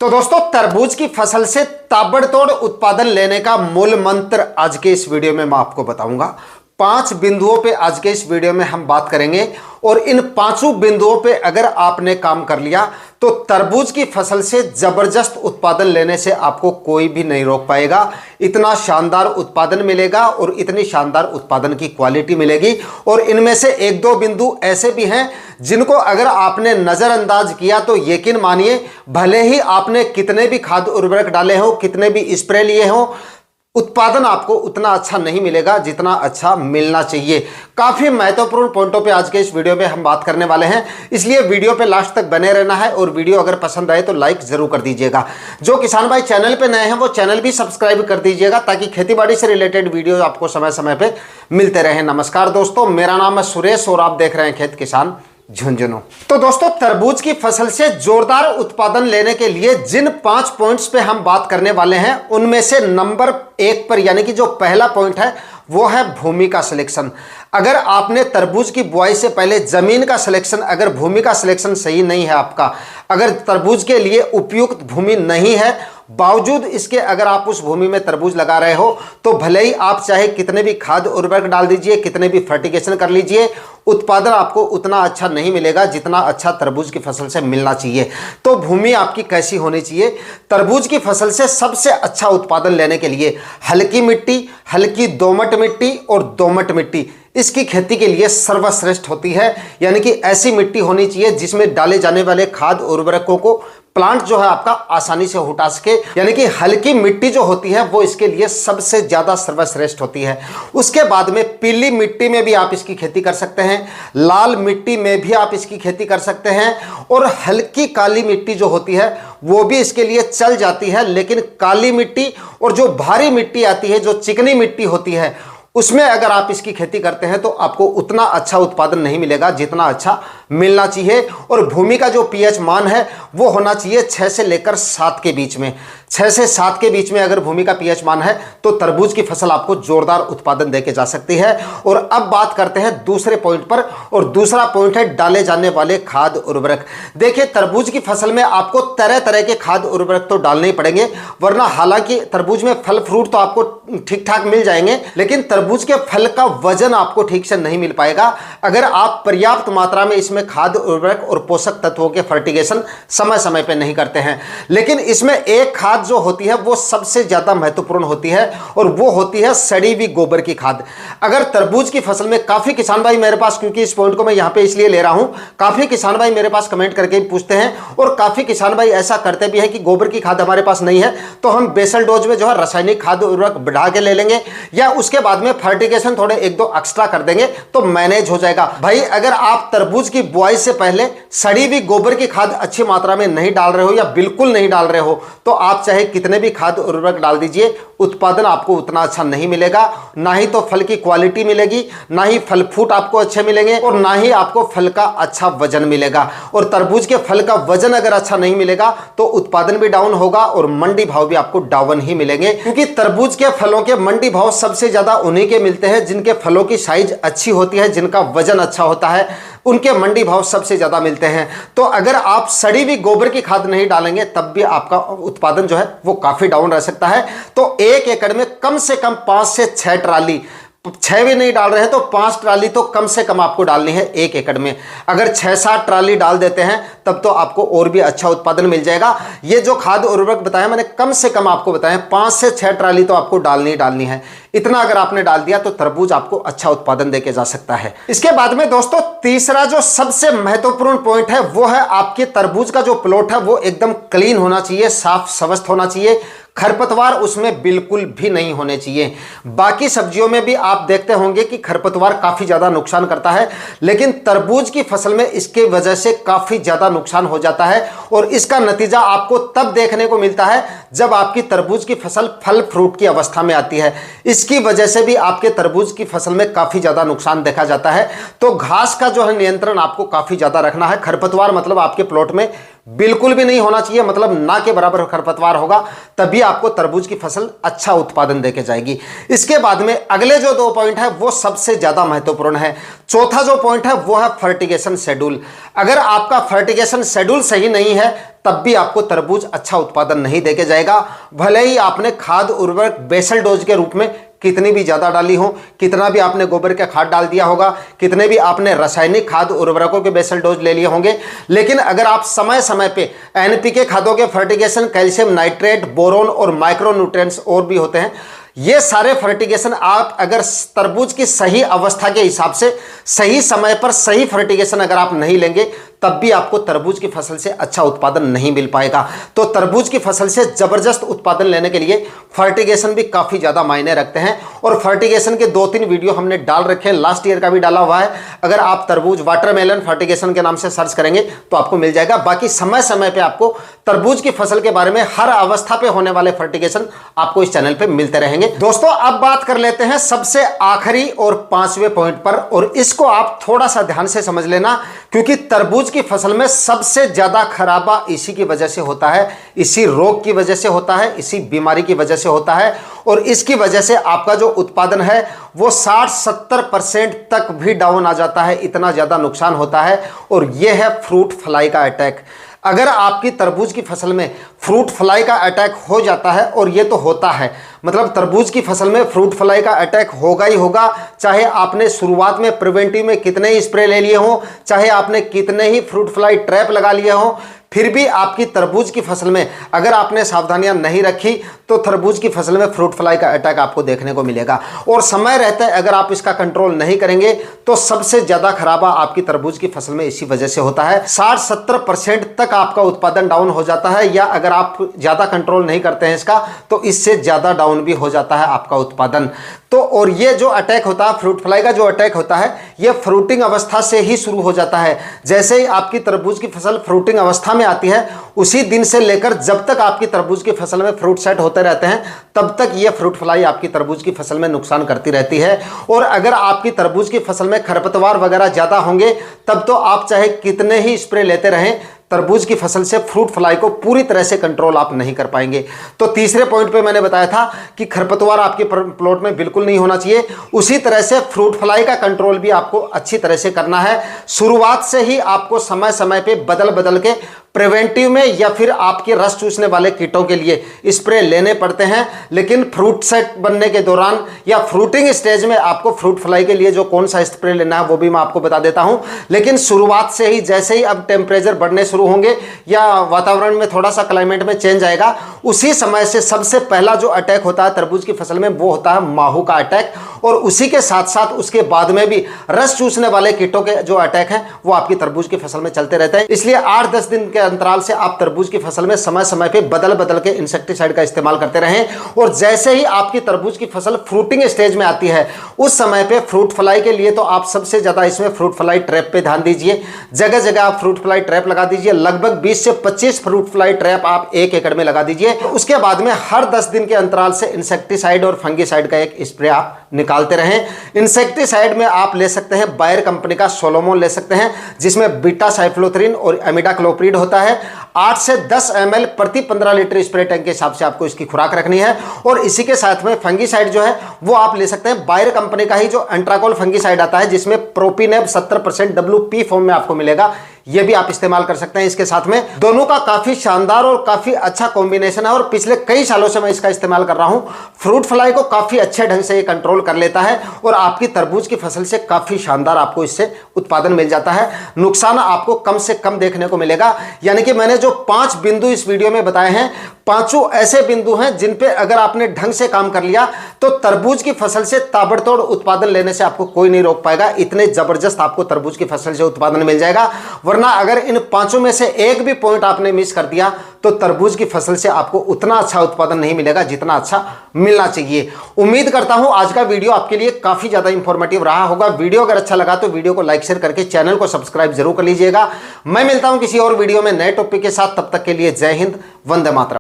तो दोस्तों, तरबूज की फसल से ताबड़तोड़ उत्पादन लेने का मूल मंत्र आज के इस वीडियो में मैं आपको बताऊंगा। 5 बिंदुओं पे आज के इस वीडियो में हम बात करेंगे और इन 5 बिंदुओं पे अगर आपने काम कर लिया तो तरबूज की फसल से जबरदस्त उत्पादन लेने से आपको कोई भी नहीं रोक पाएगा। इतना शानदार उत्पादन मिलेगा और इतनी शानदार उत्पादन की क्वालिटी मिलेगी। और इनमें से 1-2 बिंदु ऐसे भी हैं जिनको अगर आपने नजरअंदाज किया तो यकीन मानिए, भले ही आपने कितने भी खाद उर्वरक डाले हो, कितने भी स्प्रे लिए हो, उत्पादन आपको उतना अच्छा नहीं मिलेगा जितना अच्छा मिलना चाहिए। काफी महत्वपूर्ण पॉइंटों पे आज के इस वीडियो में हम बात करने वाले हैं, इसलिए वीडियो पे लास्ट तक बने रहना है। और वीडियो अगर पसंद आए तो लाइक जरूर कर दीजिएगा। जो किसान भाई चैनल पे नए हैं वो चैनल भी सब्सक्राइब कर दीजिएगा ताकि खेतीबाड़ी से रिलेटेड वीडियो आपको समय समय पे मिलते रहे। नमस्कार दोस्तों, मेरा नाम है सुरेश और आप देख रहे हैं खेत किसान झुंझुनू। तो दोस्तों, तरबूज की फसल से जोरदार उत्पादन लेने के लिए जिन 5 पॉइंट्स पे हम बात करने वाले हैं उनमें से नंबर 1 पर, यानी कि जो पहला पॉइंट है वो है भूमि का सिलेक्शन। अगर आपने तरबूज की बुआई से पहले जमीन का सिलेक्शन, अगर भूमि का सिलेक्शन सही नहीं है आपका, अगर तरबूज के लिए उपयुक्त भूमि नहीं है, बावजूद इसके अगर आप उस भूमि में तरबूज लगा रहे हो तो भले ही आप चाहे कितने भी खाद उर्वरक डाल दीजिए, कितने भी फर्टिगेशन कर लीजिए, उत्पादन आपको उतना अच्छा नहीं मिलेगा जितना अच्छा तरबूज की फसल से मिलना चाहिए। तो भूमि आपकी कैसी होनी चाहिए? तरबूज की फसल से सबसे अच्छा उत्पादन लेने के लिए हल्की मिट्टी, हल्की दोमट मिट्टी और दोमट मिट्टी इसकी खेती के लिए सर्वश्रेष्ठ होती है। यानी कि ऐसी मिट्टी होनी चाहिए जिसमें डाले जाने वाले खाद उर्वरकों को प्लांट जो है आपका आसानी से उठा सके। यानी कि हल्की मिट्टी जो होती है वो इसके लिए सबसे ज्यादा सर्वश्रेष्ठ होती है। उसके बाद में पीली मिट्टी में भी आप इसकी खेती कर सकते हैं, लाल मिट्टी में भी आप इसकी खेती कर सकते हैं और हल्की काली मिट्टी जो होती है वो भी इसके लिए चल जाती है। लेकिन काली मिट्टी और जो भारी मिट्टी आती है, जो चिकनी मिट्टी होती है, उसमें अगर आप इसकी खेती करते हैं तो आपको उतना अच्छा उत्पादन नहीं मिलेगा जितना अच्छा मिलना चाहिए। और भूमि का जो पीएच मान है वो होना चाहिए 6 से लेकर 7 के बीच में। 6 से 7 के बीच में अगर भूमि का पीएच मान है तो तरबूज की फसल आपको जोरदार उत्पादन देके जा सकती है। और अब बात करते हैं दूसरे पॉइंट पर, और दूसरा पॉइंट है डाले जाने वाले खाद उर्वरक। देखिए, तरबूज की फसल में आपको तरह तरह के खाद उर्वरक तो डालने ही पड़ेंगे, वरना हालांकि तरबूज में फल फ्रूट तो आपको ठीक ठाक मिल जाएंगे, लेकिन तरबूज के फल का वजन आपको ठीक से नहीं मिल पाएगा अगर आप पर्याप्त मात्रा में इसमें खाद उर्वरक और पोषक तत्वों के फर्टिगेशन समय समय पे नहीं करते हैं। लेकिन इसमें एक खाद जो होती है वो सबसे ज्यादा महत्वपूर्ण होती है और वो होती है सड़ी हुई गोबर की खाद। अगर तरबूज की फसल में काफी किसान भाई मेरे पास, क्योंकि इस पॉइंट को मैं यहां पे इसलिए ले रहा हूं, काफी किसान भाई मेरे पास कमेंट करके पूछते हैं और काफी किसान भाई ऐसा करते भी हैं कि गोबर की खाद हमारे पास नहीं है तो हम बेसल डोज में जो है रासायनिक खाद उर्वरक बढ़ा के ले लेंगे या उसके बाद में फर्टिगेशन थोड़े 1-2 एक्स्ट्रा कर देंगे तो मैनेज हो जाएगा। भाई, अगर आप तरबूज की बुआई से पहले सड़ी हुई गोबर की खाद अच्छी मात्रा में नहीं डाल रहे हो या बिल्कुल नहीं डाल रहे हो तो आप चाहे कितने भी खाद उर्वरक डाल दीजिए, उत्पादन आपको उतना अच्छा नहीं मिलेगा। ना ही तो फल की क्वालिटी मिलेगी, ना ही फल फूट आपको अच्छे मिलेंगे और ना ही आपको फल का अच्छा वजन मिलेगा। और तरबूज के फल का वजन अगर अच्छा नहीं मिलेगा तो उत्पादन भी डाउन होगा और मंडी भाव भी आपको डाउन ही मिलेंगे, क्योंकि तरबूज के फलों के मंडी भाव सबसे ज्यादा उन्हीं के मिलते हैं जिनके फलों की साइज अच्छी होती है, जिनका वजन अच्छा होता है, उनके मंडी भाव सबसे ज्यादा मिलते हैं। तो अगर आप सड़ी हुई गोबर की खाद नहीं डालेंगे तब भी आपका उत्पादन जो है वो काफी डाउन रह सकता है। तो 1 एकड़ में कम से कम 5 से 6 ट्राली, 6 भी नहीं डाल रहे हैं तो 5 ट्राली तो कम से कम आपको डालनी है 1 एकड़ में। अगर 6-7 ट्राली डाल देते हैं तब तो आपको और भी अच्छा उत्पादन मिल जाएगा। ये जो खाद उर्वरक बताया मैंने, कम से कम आपको बताया 5 से 6 ट्राली तो आपको डालनी ही डालनी है। इतना अगर आपने डाल दिया तो तरबूज आपको अच्छा उत्पादन देके जा सकता है। इसके बाद में दोस्तों, तीसरा जो सबसे महत्वपूर्ण पॉइंट है वो है आपके तरबूज का जो प्लॉट है वो एकदम क्लीन होना चाहिए, साफ स्वस्थ होना चाहिए, खरपतवार उसमें बिल्कुल भी नहीं होने चाहिए। बाकी सब्जियों में भी आप देखते होंगे कि खरपतवार काफी ज्यादा नुकसान करता है, लेकिन तरबूज की फसल में इसके वजह से काफी ज्यादा नुकसान हो जाता है और इसका नतीजा आपको तब देखने को मिलता है जब आपकी तरबूज की फसल फल फ्रूट की अवस्था में आती है। इसकी वजह से भी आपके तरबूज की फसल में काफी ज्यादा नुकसान देखा जाता है। तो घास का जो है नियंत्रण आपको काफी ज्यादा रखना है। खरपतवार मतलब आपके प्लॉट में बिल्कुल भी नहीं होना चाहिए, मतलब ना के बराबर खरपतवार होगा, तभी आपको तरबूज की फसल अच्छा उत्पादन देके जाएगी। इसके बाद में अगले जो 2 पॉइंट है वो सबसे ज्यादा महत्वपूर्ण है। चौथा जो पॉइंट है वो है फर्टिगेशन शेड्यूल। अगर आपका फर्टिगेशन शेड्यूल सही नहीं है तब भी आपको तरबूज अच्छा उत्पादन नहीं देके जाएगा। भले ही आपने खाद उर्वरक बेसल डोज के रूप में कितनी भी ज्यादा डाली हो, कितना भी आपने गोबर का खाद डाल दिया होगा, कितने भी आपने रासायनिक खाद उर्वरकों के बेसल डोज ले लिए होंगे, लेकिन अगर आप समय समय पे एनपीके खादों के फर्टिगेशन, कैल्शियम नाइट्रेट, बोरोन और माइक्रोन्यूट्रिएंट्स और भी होते हैं, ये सारे फर्टिगेशन आप अगर तरबूज की सही अवस्था के हिसाब से सही समय पर सही फर्टिगेशन अगर आप नहीं लेंगे तब भी आपको तरबूज की फसल से अच्छा उत्पादन नहीं मिल पाएगा। तो तरबूज की फसल से जबरदस्त उत्पादन लेने के लिए फर्टिगेशन भी काफी ज्यादा मायने रखते हैं और फर्टिगेशन के 2-3 वीडियो हमने डाल रखे हैं, लास्ट ईयर का भी डाला हुआ है। अगर आप तरबूज वाटरमेलन फर्टिगेशन के नाम से सर्च करेंगे तो आपको मिल जाएगा। बाकी समय समय पे आपको तरबूज की फसल के बारे में हर अवस्था पे होने वाले फर्टिगेशन आपको इस चैनल पे मिलते रहेंगे। दोस्तों अब बात कर लेते हैं सबसे आखिरी और 5वें पॉइंट पर, और इसको आप थोड़ा सा ध्यान से समझ लेना, क्योंकि तरबूज की फसल में सबसे ज्यादा खराबा इसी की वजह से होता है, इसी रोग की वजह से होता है, इसी बीमारी की वजह से होता है, और इसकी वजह से आपका जो उत्पादन है वो 60-70% तक भी डाउन आ जाता है, इतना ज्यादा नुकसान होता है। और यह है फ्रूट फ्लाई का अटैक। अगर आपकी तरबूज की फसल में फ्रूट फ्लाई का अटैक हो जाता है, और ये तो होता है, मतलब तरबूज की फसल में फ्रूट फ्लाई का अटैक होगा ही होगा, चाहे आपने शुरुआत में प्रिवेंटिव में कितने ही स्प्रे ले लिए हों, चाहे आपने कितने ही फ्रूट फ्लाई ट्रैप लगा लिए हों, फिर भी आपकी तरबूज की फसल में अगर आपने सावधानियां नहीं रखी तो तरबूज की फसल में फ्रूट फ्लाई का अटैक आपको देखने को मिलेगा। और समय रहते अगर आप इसका कंट्रोल नहीं करेंगे तो सबसे ज्यादा खराबा आपकी तरबूज की फसल में इसी वजह से होता है। 60-70% तक आपका उत्पादन डाउन हो जाता है, या अगर आप ज्यादा कंट्रोल नहीं करते हैं इसका तो इससे ज्यादा डाउन भी हो जाता है आपका उत्पादन। तो और ये जो अटैक होता है, फ्रूट फ्लाई का जो अटैक होता है, ये फ्रूटिंग अवस्था से ही शुरू हो जाता है। जैसे ही आपकी तरबूज की फसल फ्रूटिंग अवस्था में आती है, उसी दिन से लेकर जब तक आपकी तरबूज की फसल में फ्रूट सेट होते रहते हैं, तब तक ये फ्रूट फ्लाई आपकी तरबूज की फसल में नुकसान करती रहती है। और अगर आपकी तरबूज की फसल में खरपतवार वगैरह ज्यादा होंगे तब तो आप चाहे कितने ही स्प्रे लेते रहें, तरबूज की फसल से फ्रूट फ्लाई को पूरी तरह से कंट्रोल आप नहीं कर पाएंगे। तो तीसरे पॉइंट पे मैंने बताया था कि खरपतवार आपके प्लॉट में बिल्कुल नहीं होना चाहिए, उसी तरह से फ्रूट फ्लाई का कंट्रोल भी आपको अच्छी तरह से करना है। शुरुआत से ही आपको समय समय पे बदल बदल के प्रिवेंटिव में या फिर आपके रस चूसने वाले कीटों के लिए स्प्रे लेने पड़ते हैं, लेकिन फ्रूट सेट बनने के दौरान या फ्रूटिंग स्टेज में आपको फ्रूट फ्लाई के लिए जो कौन सा स्प्रे लेना है वो भी मैं आपको बता देता हूं। लेकिन शुरुआत से ही जैसे ही अब टेम्परेचर बढ़ने शुरू होंगे या वातावरण में थोड़ा सा क्लाइमेट में चेंज आएगा, उसी समय से सबसे पहला जो अटैक होता है तरबूज की फसल में वो होता है माहू का अटैक, और उसी के साथ साथ उसके बाद में भी रस चूसने वाले कीटों के जो अटैक हैं वो आपकी तरबूज की फसल में चलते रहते हैं। इसलिए 8-10 दिन के अंतराल से आप तरबूज की फसल में समय समय पे बदल बदल के इंसेक्टिसाइड का इस्तेमाल करते रहें। और जैसे ही आपकी तरबूज की फसल फ्रूटिंग स्टेज में आती है, उस समय पे फ्रूट फ्लाई के लिए तो आप सबसे ज्यादा इसमें फ्रूट फ्लाई ट्रैप पे ध्यान दीजिए। जगह जगह आप फ्रूट फ्लाई ट्रैप लगा दीजिए, लगभग 20 से 25 फ्रूट फ्लाई ट्रैप आप 1 एकड़ में लगा दीजिए। उसके बाद में हर 10 दिन के अंतराल से इंसेक्टिसाइड और फंगिसाइड का एक स्प्रे आप निकालते रहें। इंसेक्टिसाइड में आप ले सकते हैं बायर कंपनी का सोलोमोन ले सकते हैं, जिसमें बीटा साइक्लोथ्रिन और एमिडाक्लोप्रिड होता है। 8 से 10 ml प्रति 15 लीटर स्प्रे टैंक के हिसाब से आपको इसकी खुराक रखनी है। और इसी के साथ में फंगिसाइड जो है वो आप ले सकते हैं बायर कंपनी का ही जो एंट्राकोल फंगिसाइड आता है, जिसमें प्रोपिनेब 70% WP फॉर्म में आपको मिलेगा, ये भी आप इस्तेमाल कर सकते हैं। इसके साथ में दोनों का काफी शानदार और काफी अच्छा कॉम्बिनेशन है, और पिछले कई सालों से मैं इसका इस्तेमाल कर रहा हूं। फ्रूट फ्लाई को काफी अच्छे ढंग से ये कंट्रोल कर लेता है, और आपकी तरबूज की फसल से काफी शानदार आपको इससे उत्पादन मिल जाता है। नुकसान आपको कम से कम देखने को मिलेगा। यानी कि मैंने जो 5 बिंदु इस वीडियो में बताए हैं, पांचों ऐसे बिंदु हैं जिन पे अगर आपने ढंग से काम कर लिया तो तरबूज की फसल से ताबड़तोड़ उत्पादन लेने से आपको कोई नहीं रोक पाएगा। इतने जबरदस्त आपको तरबूज की फसल से उत्पादन मिल जाएगा। वरना अगर इन 5 में से एक भी पॉइंट आपने मिस कर दिया तो तरबूज की फसल से आपको उतना अच्छा उत्पादन नहीं मिलेगा जितना अच्छा मिलना चाहिए। उम्मीद करता हूं आज का वीडियो आपके लिए काफी ज्यादा इंफॉर्मेटिव रहा होगा। वीडियो अगर अच्छा लगा तो वीडियो को लाइक शेयर करके चैनल को सब्सक्राइब जरूर कर लीजिएगा। मैं मिलता हूं किसी और वीडियो में नए टॉपिक के साथ, तब तक के लिए जय हिंद, वंदे मातरम।